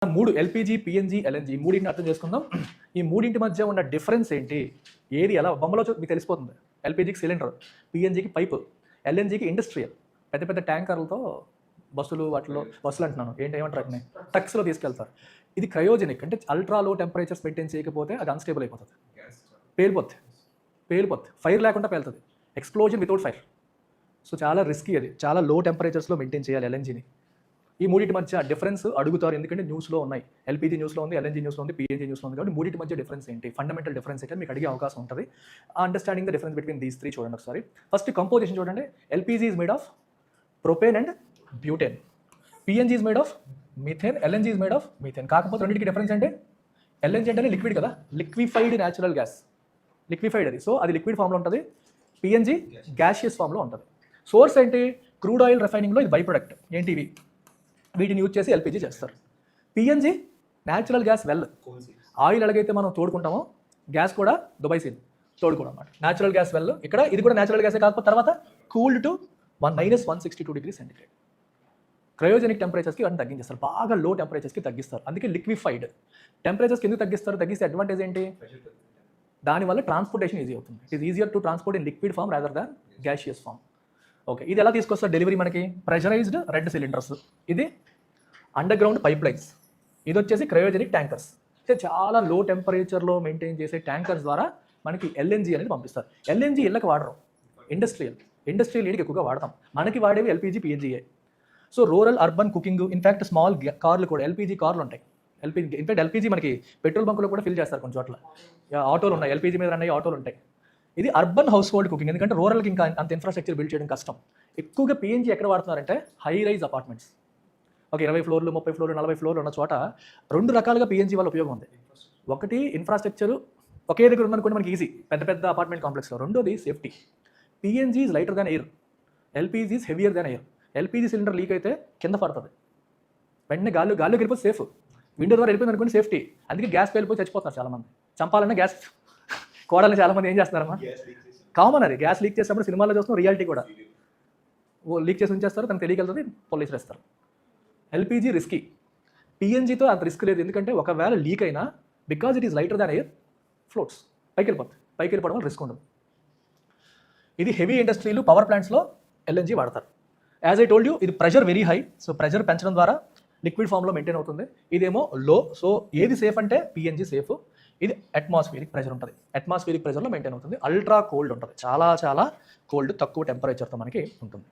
మూడు LPG, PNG, LNG మూడింటిని అర్థం చేసుకుందాం. ఈ మూడింటి మధ్య ఉన్న డిఫరెన్స్ ఏంటి, ఏది ఎలా బొమ్మలో మీకు తెలిసిపోతుంది. ఎల్పిజికి సిలిండర్, పిఎన్జికి పైపు, ఎల్ఎన్జికి ఇండస్ట్రియల్ పెద్ద పెద్ద ట్యాంకర్లతో బస్సులు, వాటిలో బస్సులు అంటున్నాను ఏమంటారు అట్నే ట్రక్స్లో తీసుకెళ్తారు. ఇది క్రయోజెనిక్ అంటే అల్ట్రా లో టెంపరేచర్స్ మెయింటైన్ చేయకపోతే అది అన్స్టేబుల్ అయిపోతుంది, పేలిపోద్ది, ఫైర్ లేకుండా పేలుతుంది, ఎక్స్ప్లోజన్ వితౌట్ ఫైర్. సో చాలా రిస్కీ, అది చాలా లో టెంపరేచర్స్లో మెయింటైన్ చేయాలి ఎల్ఎన్జిని. ఈ మూడింటి మధ్య డిఫరెన్స్ అడుగుతారు, ఎందుకంటే న్యూస్లో ఉన్నాయి. ఎల్పిజి న్యూస్లో ఉంది, ఎల్ఎన్జీ న్యూస్లో ఉంది, పిఎన్జీ న్యూస్లో ఉంది. కాబట్టి మూడింటి మధ్య డిఫరెన్స్ ఏంటి, ఫండమెంటల్ డిఫరెన్స్ ఏంటి మీకు అడిగే అవకాశం ఉంటుంది. Understanding the difference between these three చూడండి ఒకసారి. ఫస్ట్ కంపోజిషన్ చూడండి. LPG is made of propane and butane, PNG is made of methane, LNG is made of methane. కాకపోతే రెండింటికి డిఫరెన్స్ అంటే ఎల్ఎన్జీ అంటే లిక్విడ్ కదా, లిక్విఫైడ్ న్యాచురల్ గ్యాస్, లిక్విఫైడ్ అది. So అది లిక్విడ్ ఫామ్లో ఉంటుంది. పిఎన్జీ గ్యాషియస్ ఫామ్లో ఉంటుంది. సోర్స్ ఏంటి, క్రూడ్ ఆయిల్ రిఫైనింగ్లో ఇది బై ప్రొడక్ట్ ఏంటి, వీటిని యూజ్ చేసి ఎల్పిజి చేస్తారు. PNG natural gas well, oil ఎలాగైతే మనం తోడుకుంటామో గ్యాస్ కూడా దుబాయ్ సీన్ తోడుకోవడం అన్నమాట. న్యాచురల్ గ్యాస్ వెల్, ఇక్కడ ఇది కూడా న్యాచురల్ గ్యాసే, కాకపోతే తర్వాత cooled to -162 degree centigrade. Cryogenic టెంపరేచర్స్కి వాటిని తగ్గించేస్తారు, బాగా లో టెంపరేచర్స్కి తగ్గిస్తారు. అందుకే లిక్విఫైడ్ తగ్గేస్తే అడ్వాంటేజ్ ఏంటి, దానివల్ల ట్రాన్స్పోర్టేషన్ ఈజీ అవుతుంది. It is easier to transport in liquid form rather than gaseous form. Okay, ఇది ఎలా తీసుకొస్తారు డెలివరీ మనకి, ప్రెషరైజ్డ్ రెడ్ సిలిండర్స్, ఇది అండర్ గ్రౌండ్ పైప్ లైన్స్, ఇది వచ్చేసి క్రయోజెనిక్ ట్యాంకర్స్. అంటే చాలా లో టెంపరేచర్లో మెయింటైన్ చేసే ట్యాంకర్స్ ద్వారా మనకి ఎల్ఎన్జీ అనేది పంపిస్తారు. ఎల్ఎన్జీ ఇళ్ళకి వాడరు, ఇండస్ట్రియల్ నీటికి ఎక్కువగా వాడతాం. మనకి వాడేవి ఎల్పిజి, పిఎన్జీఏ. So rural, urban cooking, in fact small కార్లు కూడా ఎల్పిజి కార్లు ఉంటాయి. ఇన్ఫాక్ట్ ఎల్పిజి మనకి పెట్రోల్ బంకులో కూడా ఫిల్ చేస్తారు కొన్ని చోట్ల. ఆటోలు ఉన్నాయి, ఎల్పిజి మీద రన్ అయ్యే ఆటోలు ఉంటాయి. ఇది అర్బన్ హౌస్ హోల్డ్ కుకింగ్, ఎందుకంటే రూరల్కి ఇంకా అంత ఇన్ఫ్రాస్ట్రక్చర్ బిల్డ్ చేయడం కష్టం. ఎక్కువగా పిఎన్జీ ఎక్కడ వాడుతున్నారంటే హై రైజ్ అపార్ట్మెంట్స్. ఓకే, 20 ఫ్లోర్లు, 30 ఫ్లోర్లు, 40 ఫ్లోర్లు ఉన్న చోట రెండు రకాలుగా పిఎన్జీ వల్ల ఉపయోగం ఉంది. ఒకటి ఇన్ఫ్రాస్ట్రక్చర్ ఒకే దగ్గర ఉందనుకోండి మనకి ఈజీ, పెద్ద పెద్ద అపార్ట్మెంట్ కాంప్లెక్స్లో. రెండోది safety. PNG is lighter than air, LPG is heavier than air. LPG cylinder leak అయితే కింద పడుతుంది, వెంటనే గాల్లోకి వెళ్ళిపోతే సేఫ్. విండో ద్వారా వెళ్ళిపోయింది అనుకోండి సేఫ్టీ. అందుకే గ్యాస్ వెళ్ళిపోయి చచ్చిపోతున్నారు చాలామంది. చంపాలన్నా గ్యాస్ కోడాలని చాలామంది ఏం చేస్తున్నారమ్మా, కామన్ అది. గ్యాస్ లీక్ చేసినప్పుడు సినిమాలో చూస్తున్నాం, రియాలిటీ కూడా లీక్ చేసి ఉంచేస్తారు, తనకు తెలియగలుగుతుంది, పోలీసులు వేస్తారు. ఎల్పిజి రిస్కీ, పిఎన్జితో అంత రిస్క్ లేదు. ఎందుకంటే ఒకవేళ లీక్ అయినా because it is lighter than air floats, పైకి వెళ్ళిపోవడం వల్ల రిస్క్ ఉండదు. ఇది హెవీ ఇండస్ట్రీలు, పవర్ ప్లాంట్స్లో ఎల్ఎన్జీ వాడతారు. యాజ్ ఐ టోల్డ్ యూ, ఇది pressure very high. So pressure పెంచడం ద్వారా లిక్విడ్ ఫామ్లో మెయింటైన్ అవుతుంది. ఇదేమో లో. సో ఏది సేఫ్ అంటే పిఎన్జీ సేఫ్. ఇది అట్మాస్ఫియరిక్ ప్రెషర్ ఉంటుంది, అట్మాస్ఫియరిక్ ప్రెషర్లో మెయింటైన్ అవుతుంది. అల్ట్రా కోల్డ్ ఉంటుంది, చాలా కోల్డ్, తక్కువ టెంపరేచర్తో మనకి ఉంటుంది.